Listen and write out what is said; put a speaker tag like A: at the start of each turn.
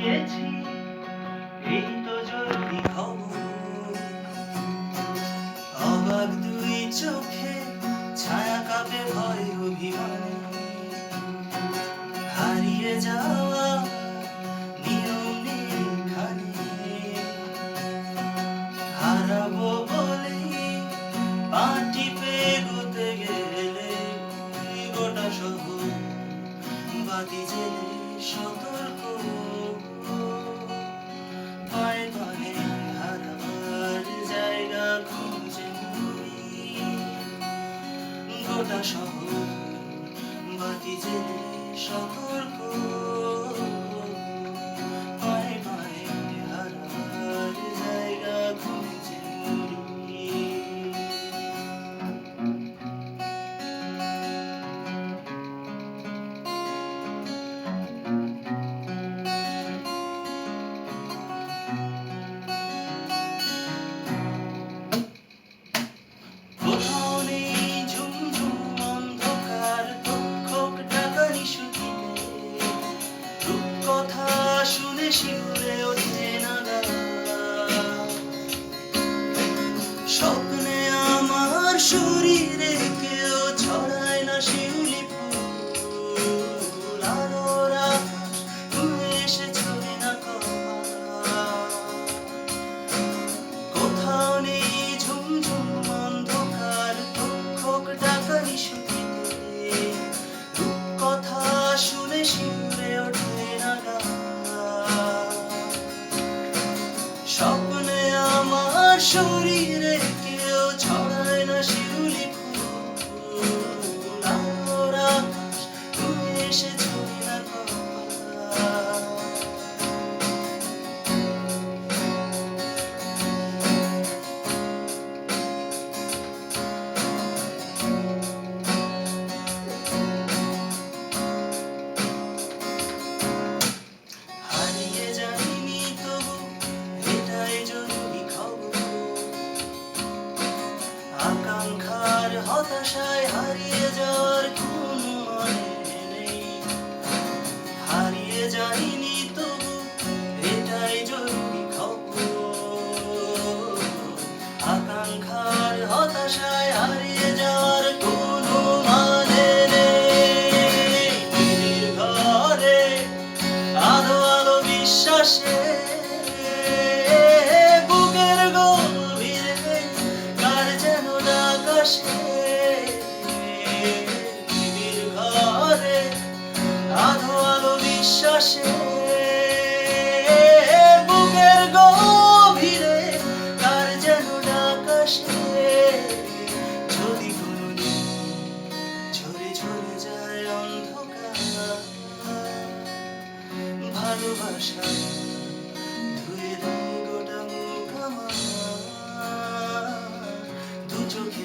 A: হারিয়েছি, এই তো জরুরি খবর। অবাক দুই চোখে ছায়া কাঁপে ভয় অভিমানে, হারিয়ে যাওয়া নিয়ম নেখানে। হারাবো বলেই পা টিপে এগোতে গেলে গোটা শহর বাতি জেলে সতর্ক। পায়ে পায়ে হারাবার জায়গা খুঁজে ঘুরি, গোটা শহর বাতি জেলে সতর্ক। পায়ে পায়ে হারাবার জায়গা খুঁজে ঘুরি। কোথাও নেই ঝুমঝুম অন্ধকার, তক্ষক ডাকা নিশুতিতে। রূপকথা শুনে শিউরে ওঠে নাগা। স্বপ্নে আমার শরীরে কেউ ছড়ায় না শিউলি ফুল। আলোর আকাশ তুমি এসেছো না কপাল। কোথাও নেই ঝুমঝুম অন্ধকার, তক্ষক ডাকা নিশুতিতে। রূপকথা শুনে শিউরে ওঠে নাগা। স্বপ্নে আমার শরীরে কেউ ছড়ায় না শিউলি ফুল। আলোর আকাশ তুমি এসেছো না কপাল। হারিয়ে যাইনি তবু এটাই জরুরি খবর। আকাঙ্ক্ষার হতাশায় হারিয়ে যাওয়ার কোনো মানে নেই। হারিয়ে যাইনি তবু এটাই জরুরি খবর। আকাঙ্ক্ষার হতাশায় হারিয়ে যাওয়ার কোনো মানে নেই। দিনের ঘরে আলো আলো বিশ্বাসে, বুকের গভীরে কার যেন ডাক আসে। দিনের ঘরে আলো আলো বিশ্বাসে, বুকের গভীরে কার যেন ডাক আসে। যদি কোনোদিন ঝরে ঝরে যায় অন্ধকার, ভালোবাসা ধুয়ে দেয় গোটা মুখ আমার। দু চোখে